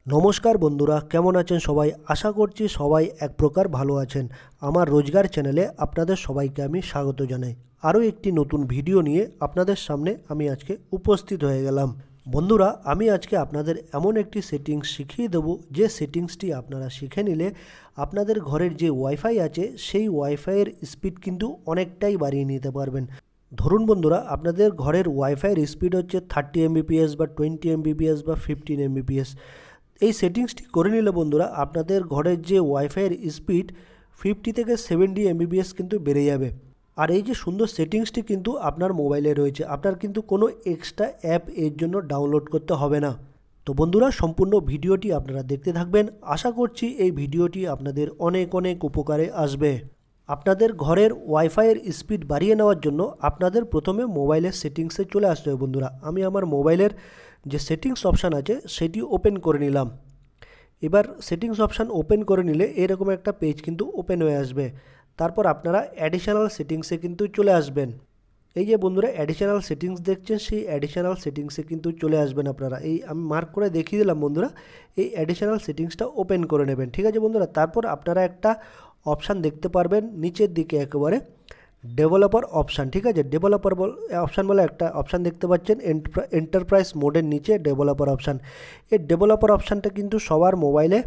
নমস্কার বন্ধুরা, কেমন আছেন সবাই? আশা করছি সবাই এক প্রকার ভালো আছেন। আমার রোজগার চ্যানেলে আপনাদের সবাইকে আমি স্বাগত জানাই। আরও একটি নতুন ভিডিও নিয়ে আপনাদের সামনে আমি আজকে উপস্থিত হয়ে গেলাম। বন্ধুরা, আমি আজকে আপনাদের এমন একটি সেটিংস শিখিয়ে দেবো যে সেটিংসটি আপনারা শিখে নিলে আপনাদের ঘরের যে ওয়াইফাই আছে সেই ওয়াইফাইয়ের স্পিড কিন্তু অনেকটাই বাড়িয়ে নিতে পারবেন। ধরুন বন্ধুরা, আপনাদের ঘরের ওয়াইফাইয়ের স্পিড হচ্ছে 30 এমবিপিএস বা 20 এমবিপিএস বা 15 এমবিপিএস। এই সেটিংসটি করে নিলে বন্ধুরা আপনাদের ঘরের যে ওয়াইফাইয়ের স্পিড 50 থেকে 70 এমবিপিএস কিন্তু বেড়ে যাবে। আর এই যে সুন্দর সেটিংসটি কিন্তু আপনার মোবাইলে রয়েছে, আপনার কিন্তু কোনো এক্সট্রা অ্যাপ এর জন্য ডাউনলোড করতে হবে না। তো বন্ধুরা, সম্পূর্ণ ভিডিওটি আপনারা দেখতে থাকবেন। আশা করছি এই ভিডিওটি আপনাদের অনেক অনেক উপকারে আসবে। আপনাদের ঘরের ওয়াইফাইয়ের স্পিড বাড়িয়ে নেওয়ার জন্য আপনাদের প্রথমে মোবাইলের সেটিংসে চলে আসতে হবে। বন্ধুরা, আমি আমার মোবাইলের যে সেটিংস অপশান আছে সেটি ওপেন করে নিলাম। এবার সেটিংস অপশান ওপেন করে নিলে এরকম একটা পেজ কিন্তু ওপেন হয়ে আসবে। তারপর আপনারা অ্যাডিশনাল সেটিংসে কিন্তু চলে আসবেন। এই যে বন্ধুরা অ্যাডিশনাল সেটিংস দেখছেন, সেই অ্যাডিশনাল সেটিংসে কিন্তু চলে আসবেন আপনারা। এই আমি মার্ক করে দেখিয়ে দিলাম বন্ধুরা, এই অ্যাডিশনাল সেটিংসটা ওপেন করে নেবেন। ঠিক আছে বন্ধুরা, তারপর আপনারা একটা অপশান দেখতে পারবেন নিচের দিকে একেবারে, ডেভেলপার অপশান। ঠিক আছে, ডেভেলপার অপশান বলে একটা অপশান দেখতে পাচ্ছেন এন্টারপ্রাইজ মোডের নিচে ডেভেলপার অপশান। এই ডেভেলপার অপশানটা কিন্তু সবার মোবাইলে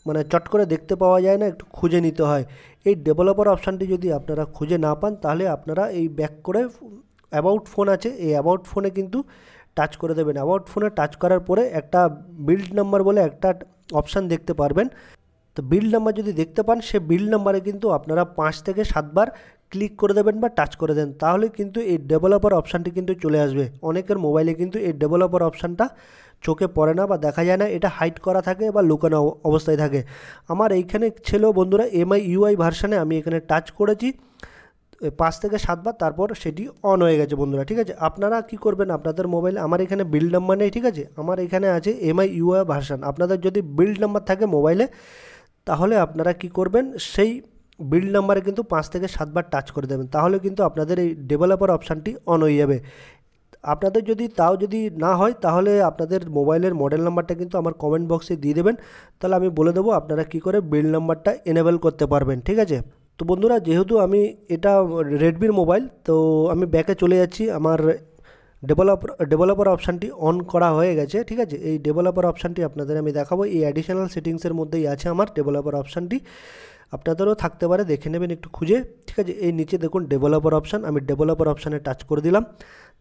মানে চট করে দেখতে পাওয়া যায় না, একটু খুঁজে নিতে হয়। এই ডেভেলপার অপশানটি যদি আপনারা খুঁজে না পান তাহলে আপনারা এই ব্যাক করে অ্যাবাউট ফোন আছে, এই অ্যাবাউট ফোনে কিন্তু টাচ করে দেবেন। অ্যাবাউট ফোনে টাচ করার পরে একটা বিল্ড নাম্বার বলে একটা অপশান দেখতে পারবেন। তো বিল্ড নাম্বার যদি দেখতে পান, সে বিল্ড নাম্বারে কিন্তু আপনারা 5 থেকে 7 বার ক্লিক করে দেবেন বা টাচ করে দেন, তাহলে কিন্তু এই ডেভেলপার অপশানটি কিন্তু চলে আসবে। অনেকের মোবাইলে কিন্তু এই ডেভেলপার অপশানটা চোখে পড়ে না বা দেখা যায় না, এটা হাইড করা থাকে বা লুকানো অবস্থায় থাকে। আমার এইখানে ছিল বন্ধুরা এমআই ইউআই ভার্সানে, আমি এখানে টাচ করেছি 5 থেকে 7 বার, তারপর সেটি অন হয়ে গেছে বন্ধুরা। ঠিক আছে, আপনারা কি করবেন, আপনাদের মোবাইলে, আমার এখানে বিল্ড নাম্বার নেই, ঠিক আছে, আমার এখানে আছে এমআই ইউআই ভার্সান। আপনাদের যদি বিল্ড নাম্বার থাকে মোবাইলে তাহলে আপনারা কি করবেন, সেই বিল্ড নাম্বারে কিন্তু 5 থেকে 7 বার টাচ করে দেবেন, তাহলে কিন্তু আপনাদের এই ডেভেলপার অপশানটি অন হয়ে যাবে। আপনাদের যদি তাও যদি না হয় তাহলে আপনাদের মোবাইলের মডেল নাম্বারটা কিন্তু আমার কমেন্ট বক্সে দিয়ে দেবেন, তাহলে আমি বলে দেবো আপনারা কি করে বিল্ড নাম্বারটা এনেবল করতে পারবেন। ঠিক আছে, তো বন্ধুরা যেহেতু আমি এটা রেডমির মোবাইল, তো আমি ব্যাকে চলে যাচ্ছি। আমার ডেভেলপার অপশানটি অন করা হয়ে গেছে। ঠিক আছে, এই ডেভেলপার অপশানটি আপনাদের আমি দেখাবো। এই অ্যাডিশনাল সেটিংসের মধ্যেই আছে আমার ডেভেলপার অপশানটি, আপনাদেরও থাকতে পারে, দেখে নেবেন একটু খুঁজে। ঠিক আছে, এই নিচে দেখুন ডেভেলপার অপশান, আমি ডেভেলপার অপশানে টাচ করে দিলাম।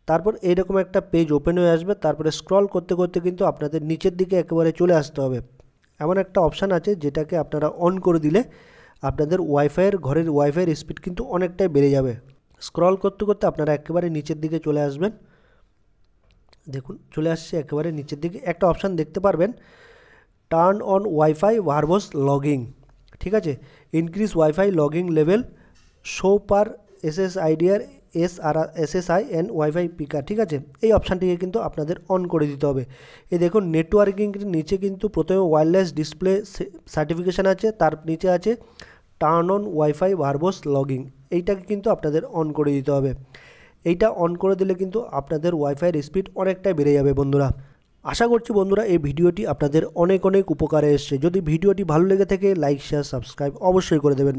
তারপর এইরকম একটা পেজ ওপেন হয়ে আসবে। তারপরে স্ক্রল করতে করতে কিন্তু আপনাদের নিচের দিকে একেবারে চলে আসতে হবে। এমন একটা অপশান আছে যেটাকে আপনারা অন করে দিলে আপনাদের ঘরের ওয়াইফাইয়ের স্পিড কিন্তু অনেকটাই বেড়ে যাবে। স্ক্রল করতে করতে আপনারা একেবারে নিচের দিকে চলে আসবেন। দেখুন চলে আসছে একেবারে নিচের দিকে, একটা অপশান দেখতে পারবেন, turn on wifi verbs logging. ঠিক আছে, increase wifi logging level show per SSIDR SSI and wifi পিকার। ঠিক আছে, এই অপশানটিকে কিন্তু আপনাদের অন করে দিতে হবে। এই দেখুন নেটওয়ার্কিং নিচে কিন্তু প্রথমে ওয়্যারলেস ডিসপ্লে সার্টিফিকেশান আছে, তার নিচে আছে turn on wifi verbs logging, এইটাকে কিন্তু আপনাদের অন করে দিতে হবে। এইটা অন করে দিলে কিন্তু আপনাদের ওয়াইফাইয়ের স্পিড অনেকটাই বেড়ে যাবে বন্ধুরা। আশা করছি বন্ধুরা এই ভিডিওটি আপনাদের অনেক অনেক উপকারে এসছে। যদি ভিডিওটি ভালো লেগে থাকে লাইক শেয়ার সাবস্ক্রাইব অবশ্যই করে দেবেন।